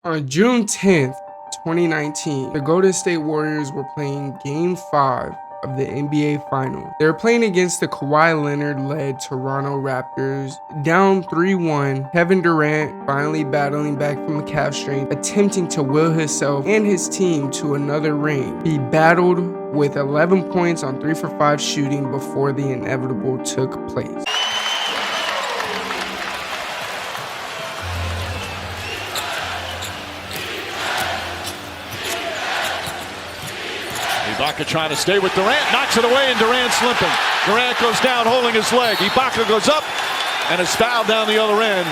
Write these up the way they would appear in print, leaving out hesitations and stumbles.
On June 10th, 2019, the Golden State Warriors were playing Game 5 of the NBA Finals. They were playing against the Kawhi Leonard-led Toronto Raptors, down 3-1. Kevin Durant finally battling back from a calf strain, attempting to will himself and his team to another ring. He battled with 11 points on 3 for 5 shooting before the inevitable took place. Ibaka trying to stay with Durant, knocks it away, and Durant's limping. Durant goes down holding his leg. Ibaka goes up and is fouled down the other end.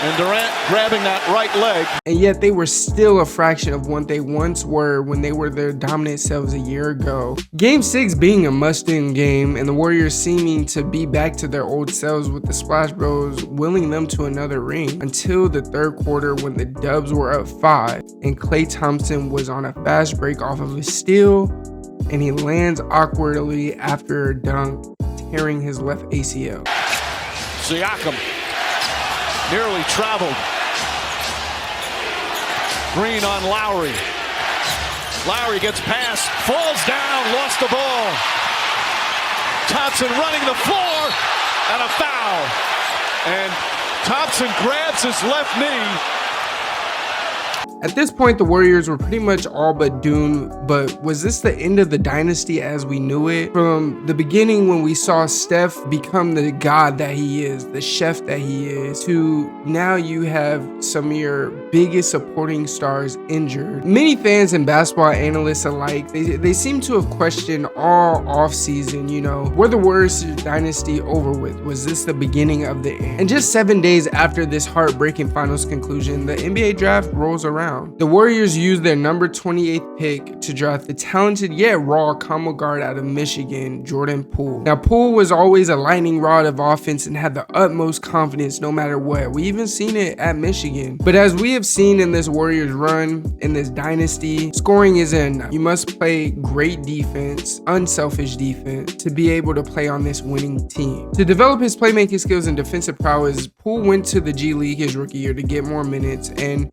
And Durant grabbing that right leg. And yet they were still a fraction of what they once were when they were their dominant selves a year ago. Game 6 being a must-win game, and the Warriors seeming to be back to their old selves with the Splash Bros willing them to another ring until the third quarter when the Dubs were up 5 and Klay Thompson was on a fast break off of a steal, and he lands awkwardly after a dunk, tearing his left ACL. Siakam nearly traveled. Green on Lowry. Lowry gets past, falls down, lost the ball. Thompson running the floor, and a foul. And Thompson grabs his left knee. At this point, the Warriors were pretty much all but doomed, but was this the end of the dynasty as we knew it? From the beginning when we saw Steph become the god that he is, the chef that he is, to now you have some of your biggest supporting stars injured. Many fans and basketball analysts alike, they seem to have questioned all offseason, were the Warriors dynasty over with? Was this the beginning of the end? And just 7 days after this heartbreaking finals conclusion, the NBA draft rolls around. The Warriors used their number 28th pick to draft the talented yet raw combo guard out of Michigan, Jordan Poole. Now, Poole was always a lightning rod of offense and had the utmost confidence no matter what. We even seen it at Michigan. But as we have seen in this Warriors run, in this dynasty, scoring isn't enough. You must play great defense, unselfish defense, to be able to play on this winning team. To develop his playmaking skills and defensive prowess, Poole went to the G League his rookie year to get more minutes. And,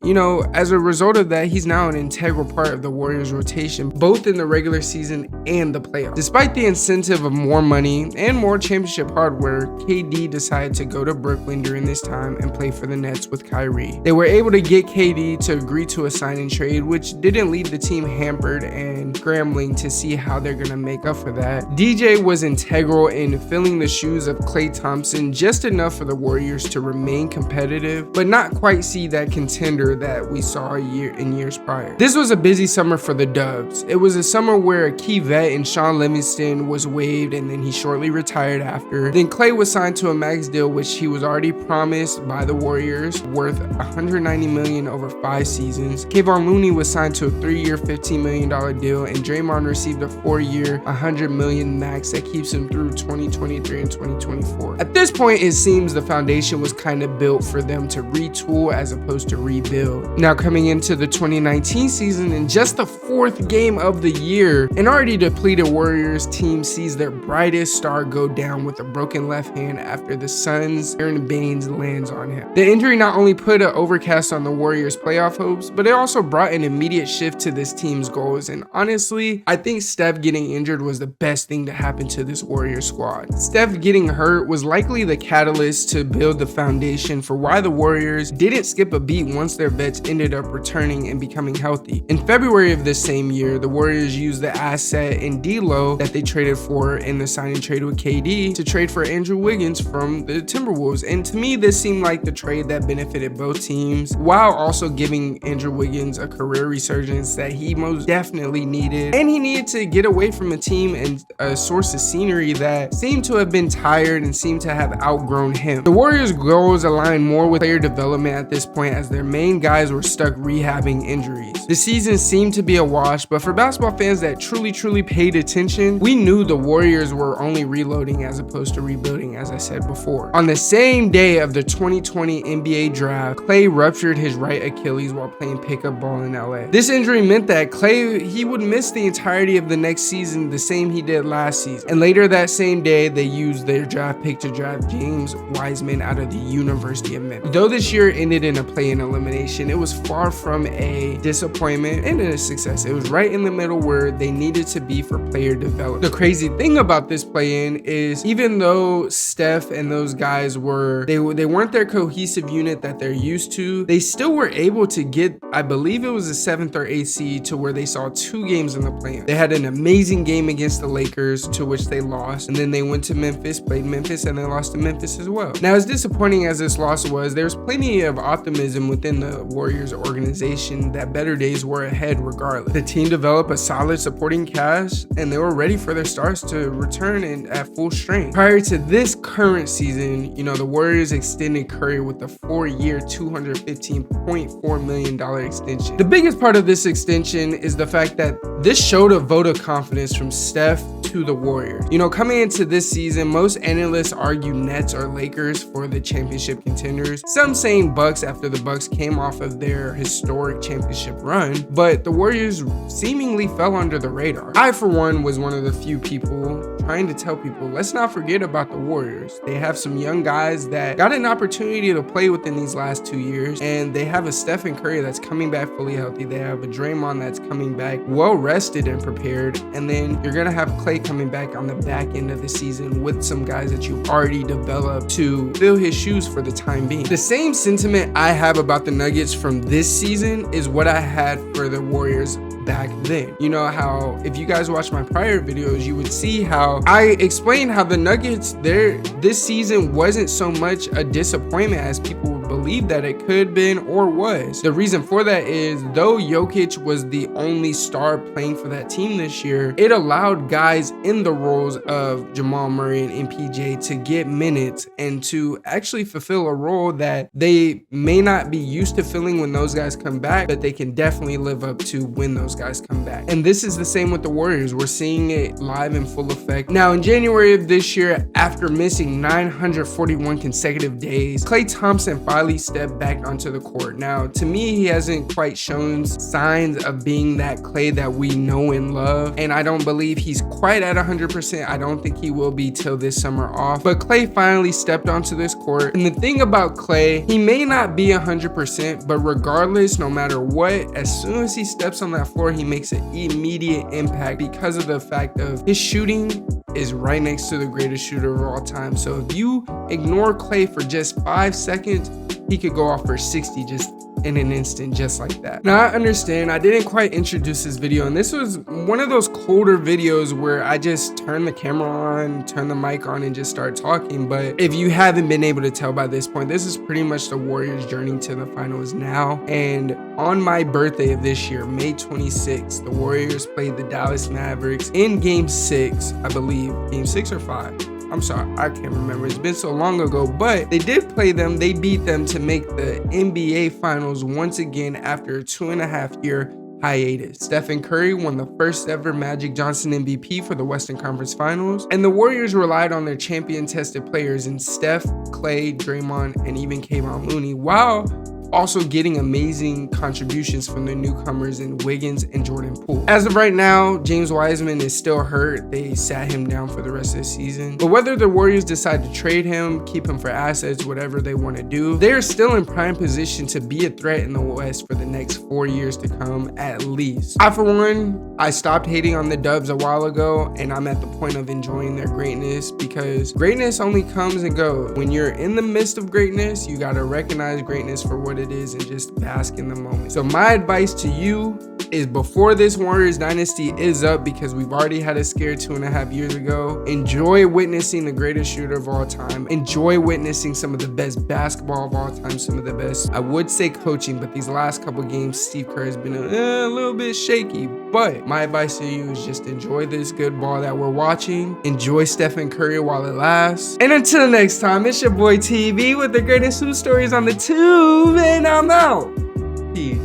as a result of that, he's now an integral part of the Warriors rotation, both in the regular season and the playoffs. Despite the incentive of more money and more championship hardware, KD decided to go to Brooklyn during this time and play for the Nets with Kyrie. They were able to get KD to agree to a sign and trade, which didn't leave the team hampered and scrambling to see how they're going to make up for that. DJ was integral in filling the shoes of Klay Thompson, just enough for the Warriors to remain competitive, but not quite see that contender that we saw in years prior. This was a busy summer for the Dubs. It was a summer where a key vet in Sean Livingston was waived, and then he shortly retired after. Then Klay was signed to a max deal, which he was already promised by the Warriors, worth $190 million over 5 seasons. Kevon Looney was signed to a 3-year, $15 million deal, and Draymond received a 4-year, $100 million max that keeps him through 2023 and 2024. At this point, it seems the foundation was kind of built for them to retool as opposed to rebuild. Now, coming into the 2019 season, in just the 4th game of the year, an already depleted Warriors team sees their brightest star go down with a broken left hand after the Suns' Aaron Baines lands on him. The injury not only put an overcast on the Warriors' playoff hopes, but it also brought an immediate shift to this team's goals. And honestly, I think Steph getting injured was the best thing to happen to this Warriors squad. Steph getting hurt was likely the catalyst to build the foundation for why the Warriors didn't skip a beat once their vets ended up returning and becoming healthy. In February of this same year, the Warriors used the asset in D'Lo that they traded for in the sign and trade with KD to trade for Andrew Wiggins from the Timberwolves. And to me, this seemed like the trade that benefited both teams, while also giving Andrew Wiggins a career resurgence that he most definitely needed. And he needed to get away from a team and a source of scenery that seemed to have been tired and seemed to have outgrown him. The Warriors' goals aligned more with player development at this point, as their main guys were stuck rehabbing injuries. The season seemed to be a wash, but for basketball fans that truly paid attention, we knew the Warriors were only reloading as opposed to rebuilding, as I said before. On the same day of the 2020 NBA draft, Klay ruptured his right Achilles while playing pickup ball in LA. This injury meant that Klay, he would miss the entirety of the next season, the same he did last season. And later that same day, they used their draft pick to draft James Wiseman out of the University of Memphis. Though this year ended in a play-in elimination, it was far far from a disappointment and a success. It was right in the middle where they needed to be for player development. The crazy thing about this play-in is even though Steph and those guys they weren't their cohesive unit that they're used to, they still were able to get, I believe it was a 7th or 8th seed, to where they saw 2 games in the play-in. They had an amazing game against the Lakers, to which they lost, and then they went to Memphis, played Memphis, and they lost to Memphis as well. Now, as disappointing as this loss was, there's plenty of optimism within the Warriors organization that better days were ahead regardless. The team developed a solid supporting cast, and they were ready for their stars to return at full strength. Prior to this current season, the Warriors extended Curry with a 4-year, $215.4 million extension. The biggest part of this extension is the fact that this showed a vote of confidence from Steph to the Warriors. Coming into this season, most analysts argue Nets or Lakers for the championship contenders. Some saying Bucks after the Bucks came off of their historic championship run, but the Warriors seemingly fell under the radar. I, for one, was one of the few people trying to tell people, let's not forget about the Warriors. They have some young guys that got an opportunity to play within these last 2 years, and they have a Stephen Curry that's coming back fully healthy. They have a Draymond that's coming back well rested and prepared, and then you're gonna have Klay coming back on the back end of the season with some guys that you've already developed to fill his shoes for the time being. The same sentiment I have about the Nuggets from this season is what I had for the Warriors back then. How if you guys watch my prior videos, you would see how I explained how the Nuggets this season wasn't so much a disappointment as people would believe that it could have been or was. The reason for that is though Jokic was the only star playing for that team this year, it allowed guys in the roles of Jamal Murray and MPJ to get minutes and to actually fulfill a role that they may not be used to filling when those guys come back, but they can definitely live up to when those guys come back. And this is the same with the Warriors. We're seeing it live in full effect. Now, in January of this year, after missing 941 consecutive days, Klay Thompson finally stepped back onto the court. Now, to me, he hasn't quite shown signs of being that Klay that we know and love, and I don't believe he's quite at 100%. I don't think he will be till this summer off, but Klay finally stepped onto this court. And the thing about Klay, he may not be 100%, but regardless, no matter what, as soon as he steps on that floor, he makes an immediate impact because of the fact of his shooting is right next to the greatest shooter of all time. So if you ignore Klay for just 5 seconds, he could go off for 60 just in an instant, just like that. Now, I understand I didn't quite introduce this video, and this was one of those colder videos where I just turn the camera on, turn the mic on, and just start talking. But if you haven't been able to tell by this point, this is pretty much the Warriors' journey to the finals now. And on my birthday of this year, May 26th, the Warriors played the Dallas Mavericks in Game 6, I believe. Game 6 or 5? I'm sorry, I can't remember. It's been so long ago, but they did play them. They beat them to make the NBA Finals once again after a 2.5-year hiatus. Stephen Curry won the first ever Magic Johnson MVP for the Western Conference Finals, and the Warriors relied on their champion-tested players in Steph, Klay, Draymond, and even Kevon Looney, while also getting amazing contributions from the newcomers in Wiggins and Jordan Poole. As of right now, James Wiseman is still hurt. They sat him down for the rest of the season. But whether the Warriors decide to trade him, keep him for assets, whatever they want to do, they are still in prime position to be a threat in the West for the next 4 years to come at least. I, for one, I stopped hating on the Dubs a while ago, and I'm at the point of enjoying their greatness, because greatness only comes and goes. When you're in the midst of greatness, you got to recognize greatness for what it is and just bask in the moment. So my advice to you is, before this Warriors dynasty is up, because we've already had a scare 2.5 years ago, enjoy witnessing the greatest shooter of all time. Enjoy witnessing some of the best basketball of all time, some of the best, I would say, coaching, but these last couple games, Steve Kerr has been a little bit shaky. But my advice to you is just enjoy this good ball that we're watching. Enjoy Stephen Curry while it lasts. And until next time, it's your boy TV with the greatest hoop stories on the tube, and I'm out. Peace.